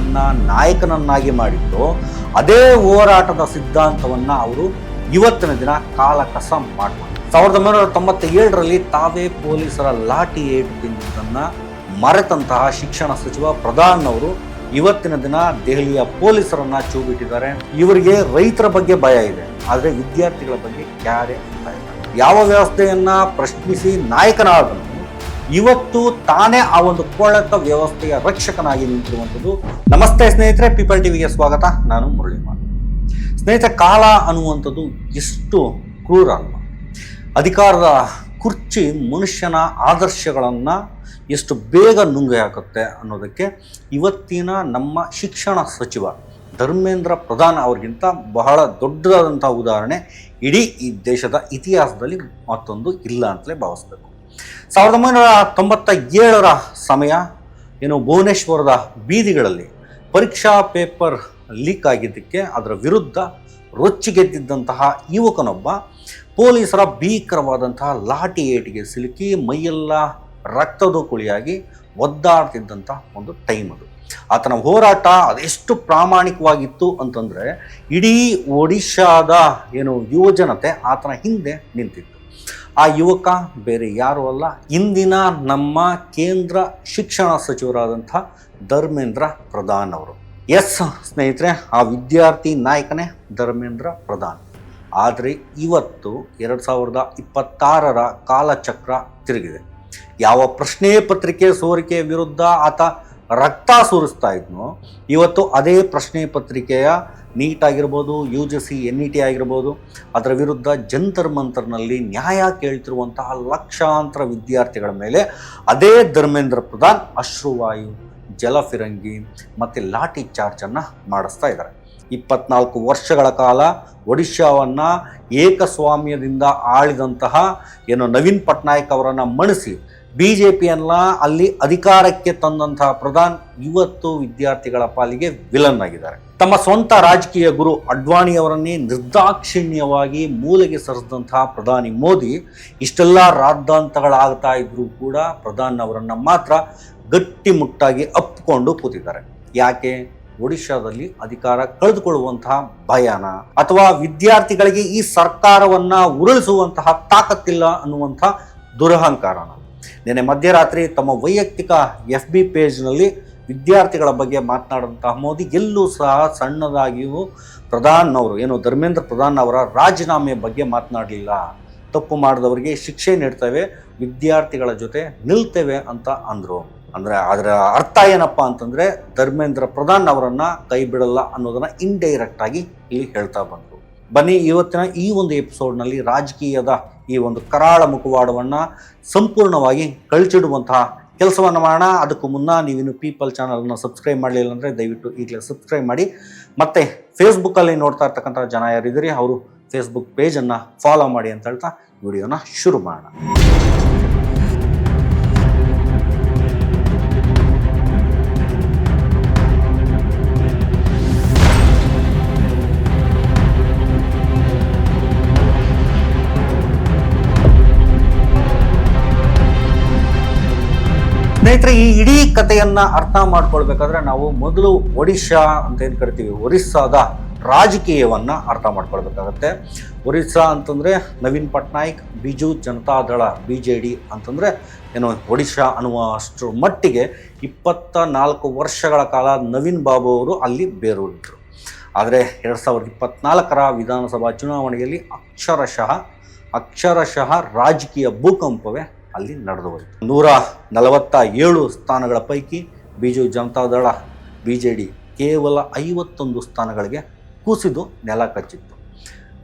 ಯುವಕನನ್ನ ನಾಯಕನನ್ನಾಗಿ ಮಾಡಿದ್ದು, ಅದೇ ಹೋರಾಟದ ಸಿದ್ಧಾಂತವನ್ನ ಅವರು ಇವತ್ತಿನ ದಿನ ಕಾಲಕಸ ಮಾಡ್ತಾರೆ. 1997ರಲ್ಲಿ ತಾವೇ ಪೊಲೀಸರ ಲಾಠಿ ಏಟು ತಿಂದಿದ್ದನ್ನು ಮರೆತಂತಹ ಶಿಕ್ಷಣ ಸಚಿವ ಪ್ರಧಾನ್ ಅವರು ಇವತ್ತಿನ ದಿನ ದೆಹಲಿಯ ಪೊಲೀಸರನ್ನ ಚೂಬಿಟ್ಟಿದ್ದಾರೆ. ಇವರಿಗೆ ರೈತರ ಬಗ್ಗೆ ಭಯ ಇದೆ, ಆದರೆ ವಿದ್ಯಾರ್ಥಿಗಳ ಬಗ್ಗೆ ಕ್ಯಾರೆ ಅಂತ ಇಲ್ಲ. ಯಾವ ವ್ಯವಸ್ಥೆಯನ್ನ ಪ್ರಶ್ನಿಸಿ ನಾಯಕನಾದನು ಇವತ್ತು ತಾನೇ ಆ ಒಂದು ಕೊಳತ ವ್ಯವಸ್ಥೆಯ ರಕ್ಷಕನಾಗಿ ನಿಂತಿರುವಂಥದ್ದು. ನಮಸ್ತೆ ಸ್ನೇಹಿತರೆ, ಪೀಪಲ್ ಟಿವಿಗೆ ಸ್ವಾಗತ. ನಾನು ಮುರಳಿಮಾನ್. ಸ್ನೇಹಿತರೆ, ಕಾಲ ಅನ್ನುವಂಥದ್ದು ಎಷ್ಟು ಕ್ರೂರ ಅಲ್ವ. ಅಧಿಕಾರದ ಕುರ್ಚಿ ಮನುಷ್ಯನ ಆದರ್ಶಗಳನ್ನು ಎಷ್ಟು ಬೇಗ ನುಂಗಿ ಹಾಕುತ್ತೆ ಅನ್ನೋದಕ್ಕೆ ಇವತ್ತಿನ ನಮ್ಮ ಶಿಕ್ಷಣ ಸಚಿವ ಧರ್ಮೇಂದ್ರ ಪ್ರಧಾನ್ ಅವ್ರಿಗಿಂತ ಬಹಳ ದೊಡ್ಡದಾದಂಥ ಉದಾಹರಣೆ ಇಡೀ ಈ ದೇಶದ ಇತಿಹಾಸದಲ್ಲಿ ಮತ್ತೊಂದು ಇಲ್ಲ ಅಂತಲೇ ಭಾವಿಸ್ಬೇಕು. 1997ರ ಸಮಯ ಭುವನೇಶ್ವರದ ಬೀದಿಗಳಲ್ಲಿ ಪರೀಕ್ಷಾ ಪೇಪರ್ ಲೀಕ್ ಆಗಿದ್ದಕ್ಕೆ ಅದರ ವಿರುದ್ಧ ರೊಚ್ಚಿಗೆದ್ದಿದ್ದಂತಹ ಯುವಕನೊಬ್ಬ ಪೊಲೀಸರ ಭೀಕರವಾದಂತಹ ಲಾಠಿ ಏಟಿಗೆ ಸಿಲುಕಿ ಮೈಯೆಲ್ಲ ರಕ್ತದ ಕುಳಿಯಾಗಿ ಒದ್ದಾಡ್ತಿದ್ದಂಥ ಒಂದು ಟೈಮ್ ಅದು. ಆತನ ಹೋರಾಟ ಅದೆಷ್ಟು ಪ್ರಾಮಾಣಿಕವಾಗಿತ್ತು ಅಂತಂದರೆ ಇಡೀ ಒಡಿಶಾದ ಯುವಜನತೆ ಆತನ ಹಿಂದೆ ನಿಂತಿತ್ತು. ಆ ಯುವಕ ಬೇರೆ ಯಾರೂ ಅಲ್ಲ, ಇಂದಿನ ನಮ್ಮ ಕೇಂದ್ರ ಶಿಕ್ಷಣ ಸಚಿವರಾದಂಥ ಧರ್ಮೇಂದ್ರ ಪ್ರಧಾನ್ ಅವರು. ಎಸ್ ಸ್ನೇಹಿತರೆ, ಆ ವಿದ್ಯಾರ್ಥಿ ನಾಯಕನೇ ಧರ್ಮೇಂದ್ರ ಪ್ರಧಾನ್. ಆದರೆ ಇವತ್ತು 2026ರ ಕಾಲಚಕ್ರ ತಿರುಗಿದೆ. ಯಾವ ಪ್ರಶ್ನೆ ಪತ್ರಿಕೆ ಸೋರಿಕೆ ವಿರುದ್ಧ ಆತ ರಕ್ತ ಸುರಿಸ್ತಾ ಇದ್ನೋ, ಇವತ್ತು ಅದೇ ಪ್ರಶ್ನೆ ಪತ್ರಿಕೆಯ ನೀಟ್ ಆಗಿರ್ಬೋದು, UGC NET ಆಗಿರ್ಬೋದು, ಅದರ ವಿರುದ್ಧ ಜಂತರ್ ಮಂತರ್ನಲ್ಲಿ ನ್ಯಾಯ ಕೇಳ್ತಿರುವಂತಹ ಲಕ್ಷಾಂತರ ವಿದ್ಯಾರ್ಥಿಗಳ ಮೇಲೆ ಅದೇ ಧರ್ಮೇಂದ್ರ ಪ್ರಧಾನ್ ಅಶ್ರುವಾಯು, ಜಲಫಿರಂಗಿ ಮತ್ತು ಲಾಠಿ ಚಾರ್ಜನ್ನು ಮಾಡಿಸ್ತಾ ಇದ್ದಾರೆ. 24 ವರ್ಷಗಳ ಕಾಲ ಒಡಿಶಾವನ್ನು ಏಕಸ್ವಾಮ್ಯದಿಂದ ಆಳಿದಂತಹ ನವೀನ್ ಪಟ್ನಾಯಕ್ ಅವರನ್ನು ಮಣಿಸಿ BJPಯನ್ನ ಅಲ್ಲಿ ಅಧಿಕಾರಕ್ಕೆ ತಂದಂತಹ ಪ್ರಧಾನ್ ಇವತ್ತು ವಿದ್ಯಾರ್ಥಿಗಳ ಪಾಲಿಗೆ ವಿಲನ್ ಆಗಿದ್ದಾರೆ. ತಮ್ಮ ಸ್ವಂತ ರಾಜಕೀಯ ಗುರು ಅಡ್ವಾಣಿಯವರನ್ನೇ ನಿರ್ದಾಕ್ಷಿಣ್ಯವಾಗಿ ಮೂಲೆಗೆ ಸರಿಸಿದಂತಹ ಪ್ರಧಾನಿ ಮೋದಿ ಇಷ್ಟೆಲ್ಲ ರಾದ್ದಾಂತಗಳಾಗ್ತಾ ಇದ್ರೂ ಕೂಡ ಪ್ರಧಾನ್ ಅವರನ್ನು ಮಾತ್ರ ಗಟ್ಟಿಮುಟ್ಟಾಗಿ ಅಪ್ಪಿಕೊಂಡು ಕೂತಿದ್ದಾರೆ. ಯಾಕೆ? ಒಡಿಶಾದಲ್ಲಿ ಅಧಿಕಾರ ಕಳೆದುಕೊಳ್ಳುವಂತಹ ಭಯನ, ಅಥವಾ ವಿದ್ಯಾರ್ಥಿಗಳಿಗೆ ಈ ಸರ್ಕಾರವನ್ನ ಉರುಳಿಸುವಂತಹ ತಾಕತ್ತಿಲ್ಲ ಅನ್ನುವಂತಹ ದುರಹಂಕಾರನ? ನಿನ್ನೆ ಮಧ್ಯರಾತ್ರಿ ತಮ್ಮ ವೈಯಕ್ತಿಕ FB ಪೇಜ್ನಲ್ಲಿ ವಿದ್ಯಾರ್ಥಿಗಳ ಬಗ್ಗೆ ಮಾತನಾಡಿದಂತಹ ಮೋದಿ ಎಲ್ಲೂ ಸಹ ಸಣ್ಣದಾಗಿಯೂ ಪ್ರಧಾನ್ ಅವರು ಧರ್ಮೇಂದ್ರ ಪ್ರಧಾನ್ ಅವರ ರಾಜೀನಾಮೆ ಬಗ್ಗೆ ಮಾತನಾಡಲಿಲ್ಲ. ತಪ್ಪು ಮಾಡಿದವರಿಗೆ ಶಿಕ್ಷೆ ನೀಡ್ತೇವೆ, ವಿದ್ಯಾರ್ಥಿಗಳ ಜೊತೆ ನಿಲ್ತೇವೆ ಅಂತ ಅಂದರು. ಅಂದರೆ ಅದರ ಅರ್ಥ ಏನಪ್ಪ ಅಂತಂದರೆ ಧರ್ಮೇಂದ್ರ ಪ್ರಧಾನ್ ಅವರನ್ನು ಕೈ ಬಿಡಲ್ಲ ಅನ್ನೋದನ್ನು ಇಂಡೈರೆಕ್ಟ್ ಆಗಿ ಇಲ್ಲಿ ಹೇಳ್ತಾ ಬಂದರು. ಬನ್ನಿ, ಇವತ್ತಿನ ಈ ಒಂದು ಎಪಿಸೋಡ್ನಲ್ಲಿ ರಾಜಕೀಯದ ಈ ಒಂದು ಕರಾಳ ಮುಖವಾಡವನ್ನು ಸಂಪೂರ್ಣವಾಗಿ ಕಳಚಿಡುವಂತಹ ಕೆಲಸವನ್ನು ಮಾಡೋಣ. ಅದಕ್ಕೂ ಮುನ್ನ ನೀವಿನ್ನು ಪೀಪಲ್ ಚಾನಲ್ನ ಸಬ್ಸ್ಕ್ರೈಬ್ ಮಾಡಲಿಲ್ಲ ಅಂದರೆ ದಯವಿಟ್ಟು ಈಗಲೇ ಸಬ್ಸ್ಕ್ರೈಬ್ ಮಾಡಿ. ಮತ್ತು ಫೇಸ್ಬುಕ್ಕಲ್ಲಿ ನೋಡ್ತಾ ಇರ್ತಕ್ಕಂಥ ಜನ ಯಾರಿದ್ದೀರಿ ಅವರು ಫೇಸ್ಬುಕ್ ಪೇಜನ್ನು ಫಾಲೋ ಮಾಡಿ ಅಂತ ಹೇಳ್ತಾ ವಿಡಿಯೋನ ಶುರು ಮಾಡೋಣ. ಸ್ನೇಹಿತರೆ, ಈ ಇಡೀ ಕಥೆಯನ್ನ ಅರ್ಥ ಮಾಡ್ಕೊಳ್ಬೇಕಾದ್ರೆ ನಾವು ಮೊದಲು ಒಡಿಶಾ ಅಂತ ಏನು ಕರಿತೀವಿ, ಒರಿಸ್ಸಾದ ರಾಜಕೀಯವನ್ನ ಅರ್ಥ ಮಾಡ್ಕೊಳ್ಬೇಕಾಗತ್ತೆ. ಒರಿಸ್ಸಾ ಅಂತಂದ್ರೆ ನವೀನ್ ಪಟ್ನಾಯಕ್, ಬಿಜು ಜನತಾದಳ BJD ಅಂತಂದ್ರೆ ಒಡಿಶಾ ಅನ್ನುವ ಅಷ್ಟರ ಮಟ್ಟಿಗೆ 24 ವರ್ಷಗಳ ಕಾಲ ನವೀನ್ ಬಾಬು ಅವರು ಅಲ್ಲಿ ಬೇರೂರಿದ್ರು. ಆದರೆ 2024ರ ವಿಧಾನಸಭಾ ಚುನಾವಣೆಯಲ್ಲಿ ಅಕ್ಷರಶಃ ರಾಜಕೀಯ ಭೂಕಂಪವೇ ಅಲ್ಲಿ ನಡೆದು ಹೋಯಿತು. 147 ಸ್ಥಾನಗಳ ಪೈಕಿ ಬಿಜು ಜನತಾದಳ BJD ಕೇವಲ 51 ಸ್ಥಾನಗಳಿಗೆ ಕುಸಿದು ನೆಲ ಕಚ್ಚಿತ್ತು.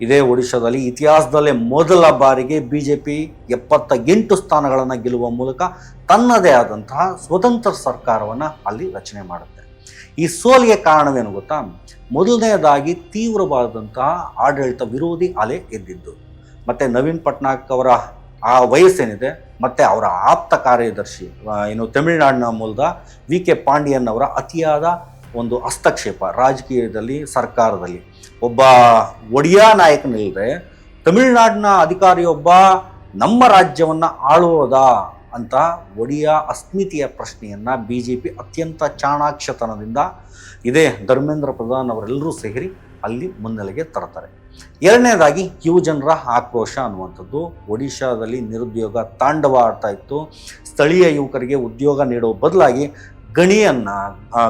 ಇದೇ ಒಡಿಶಾದಲ್ಲಿ ಇತಿಹಾಸದಲ್ಲೇ ಮೊದಲ ಬಾರಿಗೆ BJP 78 ಸ್ಥಾನಗಳನ್ನು ಗೆಲ್ಲುವ ಮೂಲಕ ತನ್ನದೇ ಆದಂತಹ ಸ್ವತಂತ್ರ ಸರ್ಕಾರವನ್ನು ಅಲ್ಲಿ ರಚನೆ ಮಾಡುತ್ತೆ. ಈ ಸೋಲಿಗೆ ಕಾರಣವೇನು ಗೊತ್ತಾ? ಮೊದಲನೆಯದಾಗಿ ತೀವ್ರವಾದಂತಹ ಆಡಳಿತ ವಿರೋಧಿ ಅಲೆ ಎದ್ದಿದ್ದು, ಮತ್ತು ನವೀನ್ ಪಟ್ನಾಯಕ್ ಅವರ ಆ ವಯಸ್ಸೇನಿದೆ, ಮತ್ತು ಅವರ ಆಪ್ತ ಕಾರ್ಯದರ್ಶಿ ತಮಿಳುನಾಡಿನ ಮೂಲದ VK ಪಾಂಡಿಯನ್ ಅವರ ಅತಿಯಾದ ಒಂದು ಹಸ್ತಕ್ಷೇಪ ರಾಜಕೀಯದಲ್ಲಿ, ಸರ್ಕಾರದಲ್ಲಿ. ಒಬ್ಬ ಒಡಿಯಾ ನಾಯಕನಿಲ್ಲದೆ ತಮಿಳುನಾಡಿನ ಅಧಿಕಾರಿಯೊಬ್ಬ ನಮ್ಮ ರಾಜ್ಯವನ್ನು ಆಳುವುದಾ ಅಂತ ಒಡಿಯಾ ಅಸ್ಮಿತೆಯ ಪ್ರಶ್ನೆಯನ್ನು BJP ಅತ್ಯಂತ ಚಾಣಾಕ್ಷತನದಿಂದ ಇದೇ ಧರ್ಮೇಂದ್ರ ಪ್ರಧಾನ್ ಅವರೆಲ್ಲರೂ ಸೇರಿ ಅಲ್ಲಿ ಮುನ್ನೆಲೆಗೆ ತರ್ತಾರೆ. ಎರಡನೇದಾಗಿ ಯುವಜನರ ಆಕ್ರೋಶ ಅನ್ನುವಂಥದ್ದು. ಒಡಿಶಾದಲ್ಲಿ ನಿರುದ್ಯೋಗ ತಾಂಡವ ಆಡ್ತಾ ಇತ್ತು. ಸ್ಥಳೀಯ ಯುವಕರಿಗೆ ಉದ್ಯೋಗ ನೀಡೋ ಬದಲಾಗಿ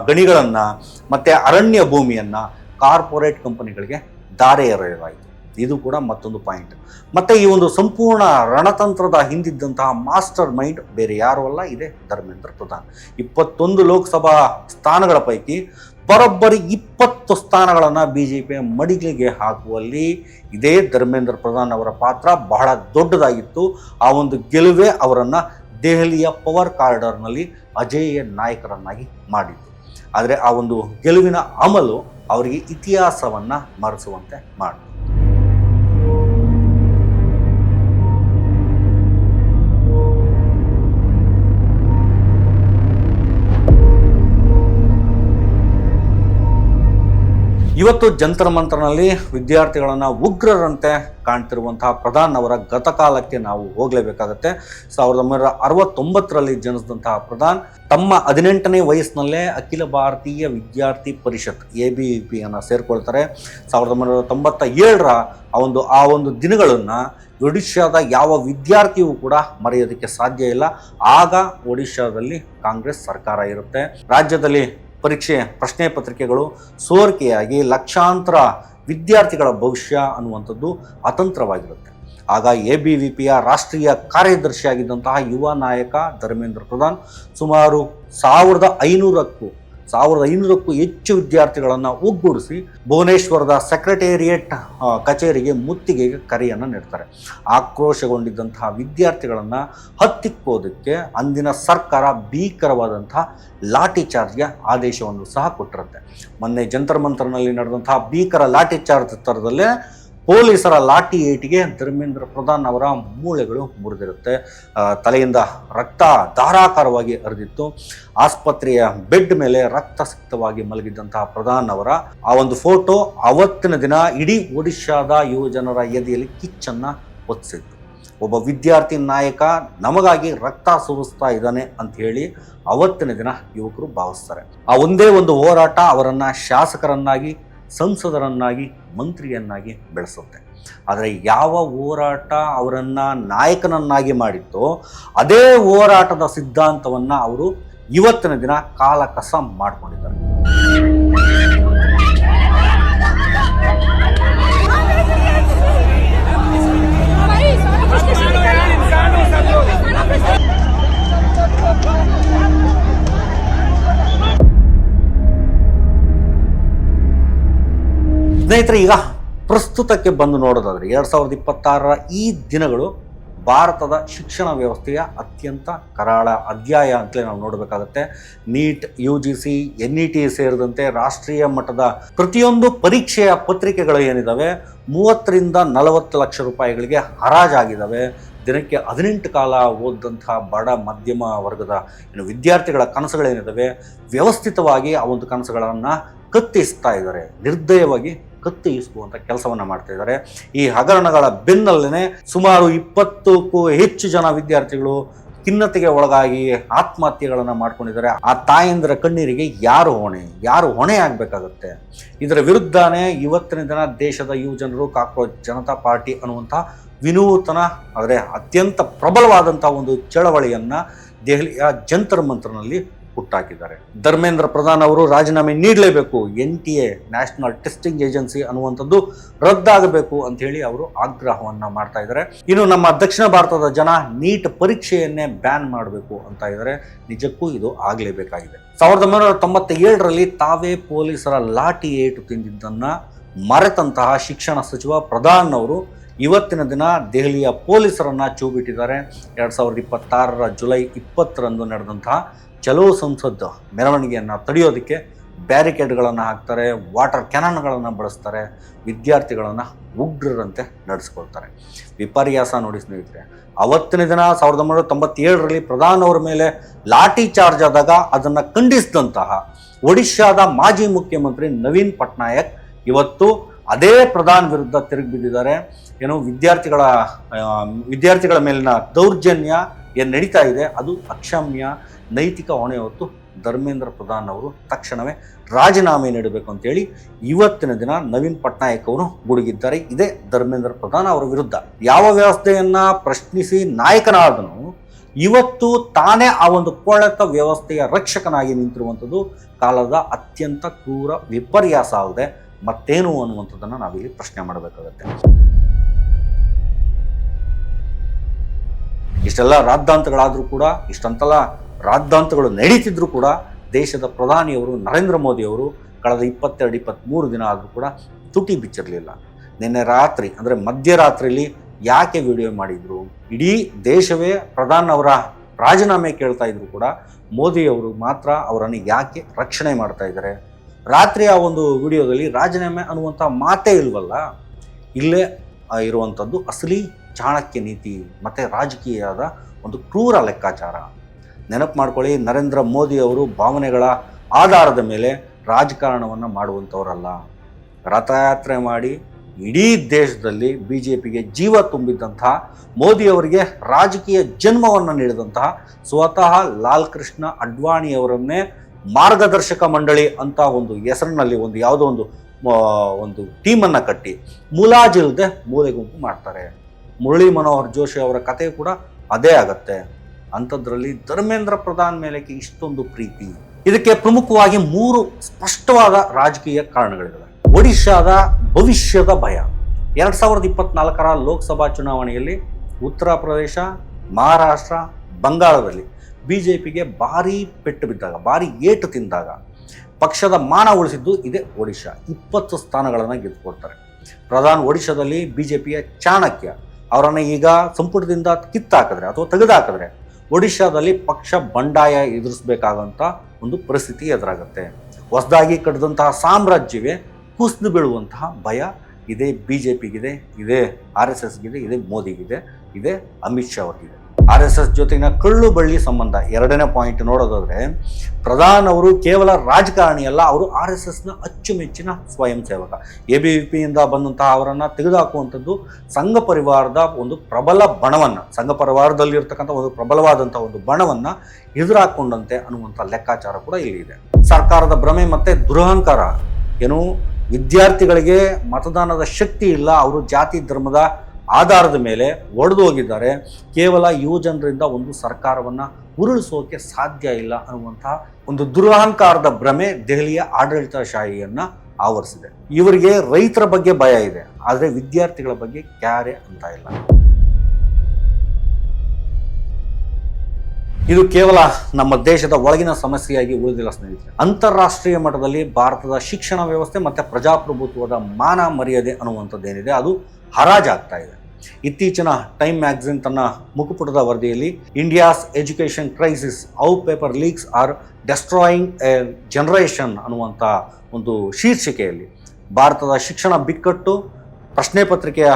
ಗಣಿಗಳನ್ನು ಮತ್ತು ಅರಣ್ಯ ಭೂಮಿಯನ್ನು ಕಾರ್ಪೊರೇಟ್ ಕಂಪನಿಗಳಿಗೆ ದಾರೆ ಎರೆಯಲಾಯಿತು. ಇದು ಕೂಡ ಮತ್ತೊಂದು ಪಾಯಿಂಟ್. ಮತ್ತು ಈ ಒಂದು ಸಂಪೂರ್ಣ ರಣತಂತ್ರದ ಹಿಂದಿದ್ದಂತಹ ಮಾಸ್ಟರ್ ಮೈಂಡ್ ಬೇರೆ ಯಾರೂ ಅಲ್ಲ, ಇದೆ ಧರ್ಮೇಂದ್ರ ಪ್ರಧಾನ್. 21 ಲೋಕಸಭಾ ಸ್ಥಾನಗಳ ಪೈಕಿ ಬರೋಬ್ಬರಿ 20 ಸ್ಥಾನಗಳನ್ನು BJP ಮಡಿಲಿಗೆ ಹಾಕುವಲ್ಲಿ ಇದೇ ಧರ್ಮೇಂದ್ರ ಪ್ರಧಾನ್ ಅವರ ಪಾತ್ರ ಬಹಳ ದೊಡ್ಡದಾಗಿತ್ತು. ಆ ಒಂದು ಗೆಲುವೇ ಅವರನ್ನು ದೆಹಲಿಯ ಪವರ್ ಕಾರಿಡಾರ್ನಲ್ಲಿ ಅಜೇಯ ನಾಯಕರನ್ನಾಗಿ ಮಾಡಿತ್ತು. ಆದರೆ ಆ ಒಂದು ಗೆಲುವಿನ ಅಮಲು ಅವರಿಗೆ ಇತಿಹಾಸವನ್ನು ಮರೆಸುವಂತೆ ಮಾಡಿತು. ಇವತ್ತು ಜಂತರ್ ಮಂತರ್ನಲ್ಲಿ ವಿದ್ಯಾರ್ಥಿಗಳನ್ನು ಉಗ್ರರಂತೆ ಕಾಣ್ತಿರುವಂತಹ ಪ್ರಧಾನ್ ಅವರ ಗತಕಾಲಕ್ಕೆ ನಾವು ಹೋಗಲೇಬೇಕಾಗತ್ತೆ. 1969ರಲ್ಲಿ ಜನಿಸಿದಂತಹ ಪ್ರಧಾನ್ ತಮ್ಮ 18ನೇ ವಯಸ್ಸಿನಲ್ಲೇ ಅಖಿಲ ಭಾರತೀಯ ವಿದ್ಯಾರ್ಥಿ ಪರಿಷತ್ ABVPಯನ್ನು ಸೇರ್ಕೊಳ್ತಾರೆ. 1997ರ ಆ ಒಂದು ದಿನಗಳನ್ನು ಒಡಿಶಾದ ಯಾವ ವಿದ್ಯಾರ್ಥಿಯೂ ಕೂಡ ಮರೆಯೋದಕ್ಕೆ ಸಾಧ್ಯ ಇಲ್ಲ. ಆಗ ಒಡಿಶಾದಲ್ಲಿ ಕಾಂಗ್ರೆಸ್ ಸರ್ಕಾರ ಇರುತ್ತೆ. ರಾಜ್ಯದಲ್ಲಿ ಪ್ರಶ್ನೆ ಪತ್ರಿಕೆಗಳು ಸೋರಿಕೆಯಾಗಿ ಲಕ್ಷಾಂತರ ವಿದ್ಯಾರ್ಥಿಗಳ ಭವಿಷ್ಯ ಅನ್ನುವಂಥದ್ದು ಅತಂತ್ರವಾಗಿರುತ್ತೆ. ಆಗ ABVPಯ ರಾಷ್ಟ್ರೀಯ ಕಾರ್ಯದರ್ಶಿಯಾಗಿದ್ದಂತಹ ಯುವ ನಾಯಕ ಧರ್ಮೇಂದ್ರ ಪ್ರಧಾನ್ ಸುಮಾರು 1500ಕ್ಕೂ ಹೆಚ್ಚು ವಿದ್ಯಾರ್ಥಿಗಳನ್ನು ಒಗ್ಗೂಡಿಸಿ ಭುವನೇಶ್ವರದ ಸೆಕ್ರೆಟೇರಿಯೇಟ್ ಕಚೇರಿಗೆ ಮುತ್ತಿಗೆಗೆ ಕರೆಯನ್ನು ನೀಡ್ತಾರೆ. ಆಕ್ರೋಶಗೊಂಡಿದ್ದಂತಹ ವಿದ್ಯಾರ್ಥಿಗಳನ್ನು ಹತ್ತಿಕ್ಕೋದಕ್ಕೆ ಅಂದಿನ ಸರ್ಕಾರ ಭೀಕರವಾದಂತಹ ಲಾಠಿ ಚಾರ್ಜ್ಗೆ ಆದೇಶವನ್ನು ಸಹ ಕೊಟ್ಟಿರುತ್ತೆ. ಮೊನ್ನೆ ಜಂತರ್ ಮಂತರ್ನಲ್ಲಿ ನಡೆದಂತಹ ಭೀಕರ ಲಾಠಿ ಚಾರ್ಜ್ ಥರದಲ್ಲೇ ಪೊಲೀಸರ ಲಾಠಿ ಏಟಿಗೆ ಧರ್ಮೇಂದ್ರ ಪ್ರಧಾನ್ ಅವರ ಮೂಳೆಗಳು ಮುರಿದಿರುತ್ತೆ. ತಲೆಯಿಂದ ರಕ್ತ ಧಾರಾಕಾರವಾಗಿ ಹರಿದಿತ್ತು. ಆಸ್ಪತ್ರೆಯ ಬೆಡ್ ಮೇಲೆ ರಕ್ತಸಿಕ್ತವಾಗಿ ಮಲಗಿದ್ದಂತಹ ಪ್ರಧಾನ್ ಅವರ ಆ ಒಂದು ಫೋಟೋ ಅವತ್ತಿನ ದಿನ ಇಡೀ ಒಡಿಶಾದ ಯುವಜನರ ಎದೆಯಲ್ಲಿ ಕಿಚ್ಚನ್ನು ಒತ್ತಿಸಿತ್ತು. ಒಬ್ಬ ವಿದ್ಯಾರ್ಥಿ ನಾಯಕ ನಮಗಾಗಿ ರಕ್ತ ಸುರಿಸ್ತಾ ಇದ್ದಾನೆ ಅಂತ ಹೇಳಿ ಅವತ್ತಿನ ದಿನ ಯುವಕರು ಭಾವಿಸ್ತಾರೆ. ಆ ಒಂದೇ ಒಂದು ಹೋರಾಟ ಅವರನ್ನು ಶಾಸಕರನ್ನಾಗಿ, ಸಂಸದರನ್ನಾಗಿ, ಮಂತ್ರಿಯನ್ನಾಗಿ ಬೆಳೆಸುತ್ತೆ. ಆದರೆ ಯಾವ ಹೋರಾಟ ಅವರನ್ನು ನಾಯಕನನ್ನಾಗಿ ಮಾಡಿತ್ತೋ ಅದೇ ಹೋರಾಟದ ಸಿದ್ಧಾಂತವನ್ನು ಅವರು ಇವತ್ತಿನ ದಿನ ಕಾಲಕಸ ಮಾಡಿಕೊಂಡಿದ್ದಾರೆ. ಸ್ನೇಹಿತರೆ, ಈಗ ಪ್ರಸ್ತುತಕ್ಕೆ ಬಂದು ನೋಡೋದಾದರೆ 2026ರ ಈ ದಿನಗಳು ಭಾರತದ ಶಿಕ್ಷಣ ವ್ಯವಸ್ಥೆಯ ಅತ್ಯಂತ ಕರಾಳ ಅಧ್ಯಾಯ ಅಂತಲೇ ನಾವು ನೋಡಬೇಕಾಗತ್ತೆ. ನೀಟ್, UGC, NET ಸೇರಿದಂತೆ ರಾಷ್ಟ್ರೀಯ ಮಟ್ಟದ ಪ್ರತಿಯೊಂದು ಪರೀಕ್ಷೆಯ ಪತ್ರಿಕೆಗಳು ಏನಿದ್ದಾವೆ 30ರಿಂದ 40 ಲಕ್ಷ ರೂಪಾಯಿಗಳಿಗೆ ಹರಾಜಾಗಿದ್ದಾವೆ. ದಿನಕ್ಕೆ 18 ಕಾಲ ಓದಿದಂತಹ ಬಡ ಮಧ್ಯಮ ವರ್ಗದ ವಿದ್ಯಾರ್ಥಿಗಳ ಕನಸುಗಳೇನಿದ್ದಾವೆ ವ್ಯವಸ್ಥಿತವಾಗಿ ಆ ಒಂದು ಕನಸುಗಳನ್ನು ಕತ್ತಿಸ್ತಾ ಇದ್ದಾರೆ. ನಿರ್ದಯವಾಗಿ ಕತ್ತಿಸುವಂಥ ಕೆಲಸವನ್ನು ಮಾಡ್ತಾ ಇದ್ದಾರೆ. ಈ ಹಗರಣಗಳ ಬೆನ್ನಲ್ಲೇ ಸುಮಾರು 20ಕ್ಕೂ ಹೆಚ್ಚು ಜನ ವಿದ್ಯಾರ್ಥಿಗಳು ಖಿನ್ನತೆಗೆ ಒಳಗಾಗಿ ಆತ್ಮಹತ್ಯೆಗಳನ್ನು ಮಾಡ್ಕೊಂಡಿದ್ದಾರೆ. ಆ ತಾಯಂದಿರ ಕಣ್ಣೀರಿಗೆ ಯಾರು ಹೊಣೆ ಆಗಬೇಕಾಗತ್ತೆ? ಇದರ ವಿರುದ್ಧನೇ ಇವತ್ತಿನ ದಿನ ದೇಶದ ಯುವಜನರು ಕಾಕ್ರೋಚ್ ಜನತಾ ಪಾರ್ಟಿ ಅನ್ನುವಂಥ ವಿನೂತನ ಆದರೆ ಅತ್ಯಂತ ಪ್ರಬಲವಾದಂಥ ಒಂದು ಚಳವಳಿಯನ್ನು ದೆಹಲಿಯ ಜಂತರ್ ಮಂತರ್ನಲ್ಲಿ ಹುಟ್ಟಾಕಿದ್ದಾರೆ. ಧರ್ಮೇಂದ್ರ ಪ್ರಧಾನ್ ಅವರು ರಾಜೀನಾಮೆ ನೀಡಲೇಬೇಕು, NTA ನ್ಯಾಷನಲ್ ಟೆಸ್ಟಿಂಗ್ ಏಜೆನ್ಸಿ ಅನ್ನುವಂಥದ್ದು ರದ್ದಾಗಬೇಕು ಅಂತ ಹೇಳಿ ಅವರು ಆಗ್ರಹವನ್ನು ಮಾಡ್ತಾ ಇದ್ದಾರೆ. ಇನ್ನು ನಮ್ಮ ದಕ್ಷಿಣ ಭಾರತದ ಜನ ನೀಟ್ ಪರೀಕ್ಷೆಯನ್ನೇ ಬ್ಯಾನ್ ಮಾಡಬೇಕು ಅಂತ ಇದ್ದಾರೆ. ನಿಜಕ್ಕೂ ಇದು ಆಗಲೇಬೇಕಾಗಿದೆ. 1997ರಲ್ಲಿ ತಾವೇ ಪೊಲೀಸರ ಲಾಠಿ ಏಟು ತಿಂದಿದ್ದನ್ನು ಮರೆತಂತಹ ಶಿಕ್ಷಣ ಸಚಿವ ಪ್ರಧಾನ್ ಅವರು ಇವತ್ತಿನ ದಿನ ದೆಹಲಿಯ ಪೊಲೀಸರನ್ನು ಚೂ ಬಿಟ್ಟಿದ್ದಾರೆ. 2026ರ ಜುಲೈ 20ರಂದು ನಡೆದಂತಹ ಚಲೋ ಸಂಸತ್ ಮೆರವಣಿಗೆಯನ್ನು ತಡೆಯೋದಕ್ಕೆ ಬ್ಯಾರಿಕೇಡ್ಗಳನ್ನು ಹಾಕ್ತಾರೆ, ವಾಟರ್ ಕ್ಯಾನನ್ಗಳನ್ನು ಬಳಸ್ತಾರೆ, ವಿದ್ಯಾರ್ಥಿಗಳನ್ನು ಉಗ್ರರಂತೆ ನಡೆಸ್ಕೊಳ್ತಾರೆ. ವಿಪರ್ಯಾಸ ನೋಡಿ ಸ್ನೇಹಿತರೆ. ಅವತ್ತಿನ ದಿನ 1997ರಲ್ಲಿ ಪ್ರಧಾನ್ ಅವರ ಮೇಲೆ ಲಾಠಿ ಚಾರ್ಜ್ ಆದಾಗ ಅದನ್ನು ಖಂಡಿಸಿದಂತಹ ಒಡಿಶಾದ ಮಾಜಿ ಮುಖ್ಯಮಂತ್ರಿ ನವೀನ್ ಪಟ್ನಾಯಕ್ ಇವತ್ತು ಅದೇ ಪ್ರಧಾನ್ ವಿರುದ್ಧ ತಿರುಗಿ ಬಿದ್ದಿದ್ದಾರೆ. ವಿದ್ಯಾರ್ಥಿಗಳ ಮೇಲಿನ ದೌರ್ಜನ್ಯ ಏನು ನಡೀತಾ ಇದೆ ಅದು ಅಕ್ಷಮ್ಯ, ನೈತಿಕ ಹೊಣೆ ಹೊತ್ತು ಧರ್ಮೇಂದ್ರ ಪ್ರಧಾನ್ ಅವರು ತಕ್ಷಣವೇ ರಾಜೀನಾಮೆ ನೀಡಬೇಕು ಅಂತೇಳಿ ಇವತ್ತಿನ ದಿನ ನವೀನ್ ಪಟ್ನಾಯಕ್ ಅವರು ಗುಡುಗಿದ್ದಾರೆ. ಇದೇ ಧರ್ಮೇಂದ್ರ ಪ್ರಧಾನ್ ಅವರ ವಿರುದ್ಧ. ಯಾವ ವ್ಯವಸ್ಥೆಯನ್ನ ಪ್ರಶ್ನಿಸಿ ನಾಯಕನಾದನು ಇವತ್ತು ತಾನೇ ಆ ಒಂದು ಕೊಳೆತ ವ್ಯವಸ್ಥೆಯ ರಕ್ಷಕನಾಗಿ ನಿಂತಿರುವಂಥದ್ದು ಕಾಲದ ಅತ್ಯಂತ ಕ್ರೂರ ವಿಪರ್ಯಾಸ ಅಲ್ಲದೆ ಮತ್ತೇನು ಅನ್ನುವಂಥದ್ದನ್ನು ನಾವಿಲ್ಲಿ ಪ್ರಶ್ನೆ ಮಾಡಬೇಕಾಗತ್ತೆ. ಇಷ್ಟೆಲ್ಲ ರಾದ್ದಾಂತಗಳಾದರೂ ಕೂಡ, ಇಷ್ಟಂತೆಲ್ಲ ರಾದ್ದಾಂತಗಳು ನಡೀತಿದ್ರು ಕೂಡ ದೇಶದ ಪ್ರಧಾನಿಯವರು ನರೇಂದ್ರ ಮೋದಿಯವರು ಕಳೆದ 22-23 ದಿನ ಆದರೂ ಕೂಡ ತುಟಿ ಬಿಚ್ಚಿರಲಿಲ್ಲ. ನಿನ್ನೆ ರಾತ್ರಿ ಅಂದರೆ ಮಧ್ಯರಾತ್ರಿಯಲ್ಲಿ ಯಾಕೆ ವಿಡಿಯೋ ಮಾಡಿದ್ರು? ಇಡೀ ದೇಶವೇ ಪ್ರಧಾನ್ ಅವರ ರಾಜೀನಾಮೆ ಕೇಳ್ತಾ ಇದ್ರು ಕೂಡ ಮೋದಿಯವರು ಮಾತ್ರ ಅವರನ್ನು ಯಾಕೆ ರಕ್ಷಣೆ ಮಾಡ್ತಾ ಇದ್ದಾರೆ? ರಾತ್ರಿ ಆ ಒಂದು ವಿಡಿಯೋದಲ್ಲಿ ರಾಜೀನಾಮೆ ಅನ್ನುವಂಥ ಮಾತೇ ಇಲ್ವಲ್ಲ. ಇಲ್ಲೇ ಇರುವಂಥದ್ದು ಅಸಲಿ ಚಾಣಕ್ಯ ನೀತಿ ಮತ್ತು ರಾಜಕೀಯದ ಒಂದು ಕ್ರೂರ ಲೆಕ್ಕಾಚಾರ. ನೆನಪು ಮಾಡ್ಕೊಳ್ಳಿ, ನರೇಂದ್ರ ಮೋದಿ ಅವರು ಭಾವನೆಗಳ ಆಧಾರದ ಮೇಲೆ ರಾಜಕಾರಣವನ್ನು ಮಾಡುವಂಥವರಲ್ಲ. ರಥಯಾತ್ರೆ ಮಾಡಿ ಇಡೀ ದೇಶದಲ್ಲಿ BJPಗೆ ಜೀವ ತುಂಬಿದ್ದಂತಹ ಮೋದಿಯವರಿಗೆ ರಾಜಕೀಯ ಜನ್ಮವನ್ನು ನೀಡಿದಂತಹ ಸ್ವತಃ ಲಾಲ್ ಕೃಷ್ಣ ಅಡ್ವಾಣಿಯವರನ್ನೇ ಮಾರ್ಗದರ್ಶಕ ಮಂಡಳಿ ಅಂತ ಒಂದು ಹೆಸರಿನಲ್ಲಿ ಒಂದು ಯಾವುದೋ ಒಂದು ಟೀಮನ್ನು ಕಟ್ಟಿ ಮುಲಾಜಿಲ್ಲದೆ ಮೂಲೆ ಗುಂಪು ಮಾಡ್ತಾರೆ. ಮುರಳಿ ಮನೋಹರ್ ಜೋಶಿ ಅವರ ಕತೆ ಕೂಡ ಅದೇ ಆಗತ್ತೆ. ಅಂಥದ್ರಲ್ಲಿ ಧರ್ಮೇಂದ್ರ ಪ್ರಧಾನ್ ಮೇಲೆ ಇಷ್ಟೊಂದು ಪ್ರೀತಿ, ಇದಕ್ಕೆ ಪ್ರಮುಖವಾಗಿ 3 ಸ್ಪಷ್ಟವಾದ ರಾಜಕೀಯ ಕಾರಣಗಳಿವೆ. ಒಡಿಶಾದ ಭವಿಷ್ಯದ ಭಯ. 2024ರ ಲೋಕಸಭಾ ಚುನಾವಣೆಯಲ್ಲಿ ಉತ್ತರ ಪ್ರದೇಶ, ಮಹಾರಾಷ್ಟ್ರ, ಬಂಗಾಳದಲ್ಲಿ BJPಗೆ ಭಾರೀ ಪೆಟ್ಟು ಬಿದ್ದಾಗ, ಭಾರೀ ಏಟು ತಿಂದಾಗ ಪಕ್ಷದ ಮಾನ ಉಳಿಸಿದ್ದು ಇದೇ ಒಡಿಶಾ. 20 ಸ್ಥಾನಗಳನ್ನು ಗೆದ್ದುಕೊಡ್ತಾರೆ. ಪ್ರಧಾನ್ ಒಡಿಶಾದಲ್ಲಿ BJPಯ ಚಾಣಕ್ಯ. ಅವರನ್ನು ಈಗ ಸಂಪುಟದಿಂದ ಕಿತ್ತಾಕಿದ್ರೆ ಅಥವಾ ತೆಗೆದುಹಾಕಿದ್ರೆ ಒಡಿಶಾದಲ್ಲಿ ಪಕ್ಷ ಬಂಡಾಯ ಎದುರಿಸಬೇಕಾದಂಥ ಒಂದು ಪರಿಸ್ಥಿತಿ ಎದುರಾಗುತ್ತೆ. ಹೊಸದಾಗಿ ಕಟ್ಟಿದಂತಹ ಸಾಮ್ರಾಜ್ಯವೇ ಕುಸಿದು ಬೀಳುವಂತಹ ಭಯ ಇದೇ BJPಗಿದೆ, ಇದೇ RSSಗಿದೆ, ಇದೇ ಮೋದಿಗಿದೆ, ಇದೇ ಅಮಿತ್ ಶಾ ಅವರಿಗಿದೆ. RSS ಜೊತೆಗಿನ ಕಳ್ಳು ಬಳ್ಳಿ ಸಂಬಂಧ. 2ನೇ ಪಾಯಿಂಟ್ ನೋಡೋದಾದ್ರೆ, ಪ್ರಧಾನ್ ಅವರು ಕೇವಲ ರಾಜಕಾರಣಿಯಲ್ಲ, ಅವರು RSSನ ಅಚ್ಚುಮೆಚ್ಚಿನ ಸ್ವಯಂ ಸೇವಕ. ABVPಯಿಂದ ಬಂದಂತಹ ಅವರನ್ನು ತೆಗೆದುಹಾಕುವಂಥದ್ದು ಸಂಘ ಪರಿವಾರದ ಒಂದು ಪ್ರಬಲ ಬಣವನ್ನು, ಸಂಘ ಪರಿವಾರದಲ್ಲಿರ್ತಕ್ಕಂಥ ಒಂದು ಪ್ರಬಲವಾದಂಥ ಒಂದು ಬಣವನ್ನು ಎದುರಾಕೊಂಡಂತೆ ಅನ್ನುವಂಥ ಲೆಕ್ಕಾಚಾರ ಕೂಡ ಇಲ್ಲಿದೆ. ಸರ್ಕಾರದ ಭ್ರಮೆ ಮತ್ತು ದುರಹಂಕಾರ. ಏನು, ವಿದ್ಯಾರ್ಥಿಗಳಿಗೆ ಮತದಾನದ ಶಕ್ತಿ ಇಲ್ಲ, ಅವರು ಜಾತಿ ಧರ್ಮದ ಆಧಾರದ ಮೇಲೆ ಒಡೆದು ಹೋಗಿದ್ದಾರೆ, ಕೇವಲ ಯುವಜನರಿಂದ ಒಂದು ಸರ್ಕಾರವನ್ನು ಉರುಳಿಸೋಕೆ ಸಾಧ್ಯ ಇಲ್ಲ ಅನ್ನುವಂತಹ ಒಂದು ದುರಹಂಕಾರದ ಭ್ರಮೆ ದೆಹಲಿಯ ಆಡಳಿತಶಾಹಿಯನ್ನು ಆವರಿಸಿದೆ. ಇವರಿಗೆ ರೈತರ ಬಗ್ಗೆ ಭಯ ಇದೆ, ಆದರೆ ವಿದ್ಯಾರ್ಥಿಗಳ ಬಗ್ಗೆ ಕ್ಯಾರೆ ಅಂತ ಇಲ್ಲ. ಇದು ಕೇವಲ ನಮ್ಮ ದೇಶದ ಒಳಗಿನ ಸಮಸ್ಯೆಯಾಗಿ ಉಳಿದಿಲ್ಲ ಸ್ನೇಹಿತರೆ. ಅಂತಾರಾಷ್ಟ್ರೀಯ ಮಟ್ಟದಲ್ಲಿ ಭಾರತದ ಶಿಕ್ಷಣ ವ್ಯವಸ್ಥೆ ಮತ್ತು ಪ್ರಜಾಪ್ರಭುತ್ವದ ಮಾನ ಮರ್ಯಾದೆ ಅನ್ನುವಂಥದ್ದೇನಿದೆ ಅದು ಹರಾಜಾಗ್ತಾ ಇದೆ. ಇತ್ತೀಚಿನ ಟೈಮ್ ಮ್ಯಾಗಝಿನ್ ತನ್ನ ಮುಖಪುಟದ ವರದಿಯಲ್ಲಿ India's education crisis, how paper leaks are destroying a generation ಅನ್ನುವಂಥ ಒಂದು ಶೀರ್ಷಿಕೆಯಲ್ಲಿ ಭಾರತದ ಶಿಕ್ಷಣ ಬಿಕ್ಕಟ್ಟು, ಪ್ರಶ್ನೆ ಪತ್ರಿಕೆಯ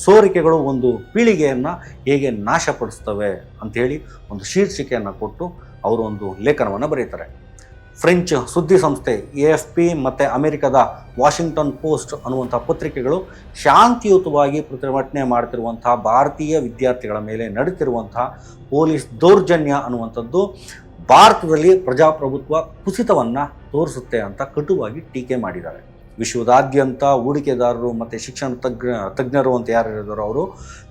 ಸೋರಿಕೆಗಳು ಒಂದು ಪೀಳಿಗೆಯನ್ನು ಹೇಗೆ ನಾಶಪಡಿಸ್ತವೆ ಅಂಥೇಳಿ ಒಂದು ಶೀರ್ಷಿಕೆಯನ್ನು ಕೊಟ್ಟು ಅವರು ಒಂದು ಲೇಖನವನ್ನು ಬರೀತಾರೆ. ಫ್ರೆಂಚ್ ಸುದ್ದಿ ಸಂಸ್ಥೆ AFP ಮತ್ತು ಅಮೆರಿಕದ ವಾಷಿಂಗ್ಟನ್ ಪೋಸ್ಟ್ ಅನ್ನುವಂಥ ಪತ್ರಿಕೆಗಳು ಶಾಂತಿಯುತವಾಗಿ ಪ್ರತಿಭಟನೆ ಮಾಡ್ತಿರುವಂಥ ಭಾರತೀಯ ವಿದ್ಯಾರ್ಥಿಗಳ ಮೇಲೆ ನಡೀತಿರುವಂತಹ ಪೊಲೀಸ್ ದೌರ್ಜನ್ಯ ಅನ್ನುವಂಥದ್ದು ಭಾರತದಲ್ಲಿ ಪ್ರಜಾಪ್ರಭುತ್ವ ಕುಸಿತವನ್ನು ತೋರಿಸುತ್ತೆ ಅಂತ ಕಟುವಾಗಿ ಟೀಕೆ ಮಾಡಿದ್ದಾರೆ. ವಿಶ್ವದಾದ್ಯಂತ ಹೂಡಿಕೆದಾರರು ಮತ್ತು ಶಿಕ್ಷಣ ತಜ್ಞರು ಅಂತ ಯಾರಿದ್ದಾರೋ ಅವರು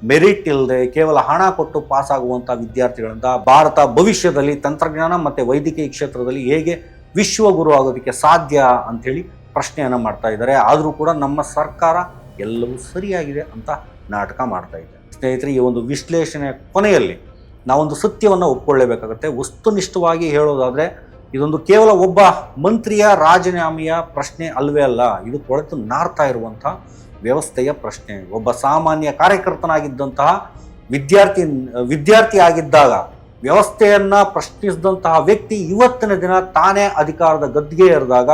ಮೆರಿಟ್ ಇಲ್ಲದೆ ಕೇವಲ ಹಣ ಕೊಟ್ಟು ಪಾಸಾಗುವಂಥ ವಿದ್ಯಾರ್ಥಿಗಳಿಂದ ಭಾರತ ಭವಿಷ್ಯದಲ್ಲಿ ತಂತ್ರಜ್ಞಾನ ಮತ್ತು ವೈದ್ಯಕೀಯ ಕ್ಷೇತ್ರದಲ್ಲಿ ಹೇಗೆ ವಿಶ್ವಗುರು ಆಗೋದಕ್ಕೆ ಸಾಧ್ಯ ಅಂಥೇಳಿ ಪ್ರಶ್ನೆಯನ್ನು ಮಾಡ್ತಾ ಇದ್ದಾರೆ. ಆದರೂ ಕೂಡ ನಮ್ಮ ಸರ್ಕಾರ ಎಲ್ಲವೂ ಸರಿಯಾಗಿದೆ ಅಂತ ನಾಟಕ ಮಾಡ್ತಾ ಇದೆ. ಸ್ನೇಹಿತರೆ, ಈ ಒಂದು ವಿಶ್ಲೇಷಣೆಯ ಕೊನೆಯಲ್ಲಿ ನಾವೊಂದು ಸತ್ಯವನ್ನು ಒಪ್ಪಿಕೊಳ್ಳೇಬೇಕಾಗುತ್ತೆ. ವಸ್ತುನಿಷ್ಠವಾಗಿ ಹೇಳೋದಾದರೆ ಇದೊಂದು ಕೇವಲ ಒಬ್ಬ ಮಂತ್ರಿಯ ರಾಜೀನಾಮೆಯ ಪ್ರಶ್ನೆ ಅಲ್ವೇ ಅಲ್ಲ, ಇದು ಕೊಳೆತು ನಾರ್ತಾ ಇರುವಂಥ ವ್ಯವಸ್ಥೆಯ ಪ್ರಶ್ನೆ. ಒಬ್ಬ ಸಾಮಾನ್ಯ ಕಾರ್ಯಕರ್ತನಾಗಿದ್ದಂತಹ ವಿದ್ಯಾರ್ಥಿ ಆಗಿದ್ದಾಗ ವ್ಯವಸ್ಥೆಯನ್ನು ಪ್ರಶ್ನಿಸಿದಂತಹ ವ್ಯಕ್ತಿ ಇವತ್ತಿನ ದಿನ ತಾನೇ ಅಧಿಕಾರದ ಗದ್ದಿಗೆ ಏರಿದಾಗ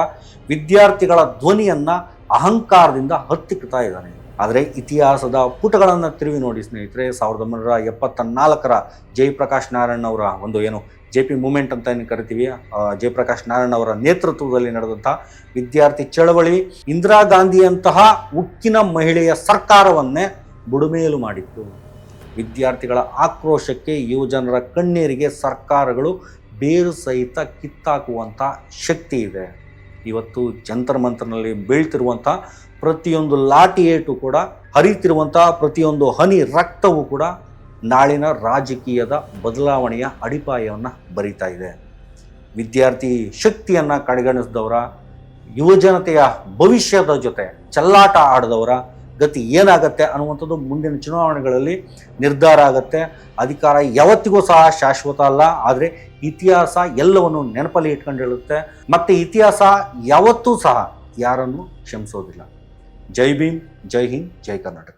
ವಿದ್ಯಾರ್ಥಿಗಳ ಧ್ವನಿಯನ್ನು ಅಹಂಕಾರದಿಂದ ಹತ್ತಿಕ್ತಾ ಇದ್ದಾನೆ. ಆದರೆ ಇತಿಹಾಸದ ಪುಟಗಳನ್ನು ತಿರುವಿ ನೋಡಿ ಸ್ನೇಹಿತರೆ, 1974ರ ಜಯಪ್ರಕಾಶ್ ನಾರಾಯಣ್ ಅವರ ಒಂದು JP ಮೂಮೆಂಟ್ ಅಂತ ಏನು ಕರಿತೀವಿ, ಜಯಪ್ರಕಾಶ್ ನಾರಾಯಣ್ ಅವರ ನೇತೃತ್ವದಲ್ಲಿ ನಡೆದಂಥ ವಿದ್ಯಾರ್ಥಿ ಚಳವಳಿ ಇಂದಿರಾ ಗಾಂಧಿಯಂತಹ ಉಕ್ಕಿನ ಮಹಿಳೆಯ ಸರ್ಕಾರವನ್ನೇ ಬುಡುಮೇಲು ಮಾಡಿತ್ತು. ವಿದ್ಯಾರ್ಥಿಗಳ ಆಕ್ರೋಶಕ್ಕೆ, ಯುವಜನರ ಕಣ್ಣೀರಿಗೆ ಸರ್ಕಾರಗಳು ಬೇರು ಸಹಿತ ಕಿತ್ತಾಕುವಂಥ ಶಕ್ತಿ ಇದೆ. ಇವತ್ತು ಜಂತರ್ ಮಂತರ್ನಲ್ಲಿ ಬೀಳ್ತಿರುವಂಥ ಪ್ರತಿಯೊಂದು ಲಾಠಿ ಏಟು ಕೂಡ, ಹರಿತಿರುವಂಥ ಪ್ರತಿಯೊಂದು ಹನಿ ರಕ್ತವೂ ಕೂಡ ನಾಳಿನ ರಾಜಕೀಯದ ಬದಲಾವಣೆಯ ಅಡಿಪಾಯವನ್ನು ಬರಿತಾ ಇದೆ. ವಿದ್ಯಾರ್ಥಿ ಶಕ್ತಿಯನ್ನು ಕಡೆಗಣಿಸಿದವರ, ಯುವಜನತೆಯ ಭವಿಷ್ಯದ ಜೊತೆ ಚೆಲ್ಲಾಟ ಆಡಿದವರ ಗತಿ ಏನಾಗತ್ತೆ ಅನ್ನುವಂಥದ್ದು ಮುಂದಿನ ಚುನಾವಣೆಗಳಲ್ಲಿ ನಿರ್ಧಾರ ಆಗುತ್ತೆ. ಅಧಿಕಾರ ಯಾವತ್ತಿಗೂ ಸಹ ಶಾಶ್ವತ ಅಲ್ಲ, ಆದರೆ ಇತಿಹಾಸ ಎಲ್ಲವನ್ನು ನೆನಪಲ್ಲಿ ಇಟ್ಕೊಂಡಿರುತ್ತೆ. ಮತ್ತು ಇತಿಹಾಸ ಯಾವತ್ತೂ ಸಹ ಯಾರನ್ನು ಕ್ಷಮಿಸೋದಿಲ್ಲ. ಜೈ ಭೀಮ್, ಜೈ ಹಿಂದ್, ಜೈ ಕರ್ನಾಟಕ.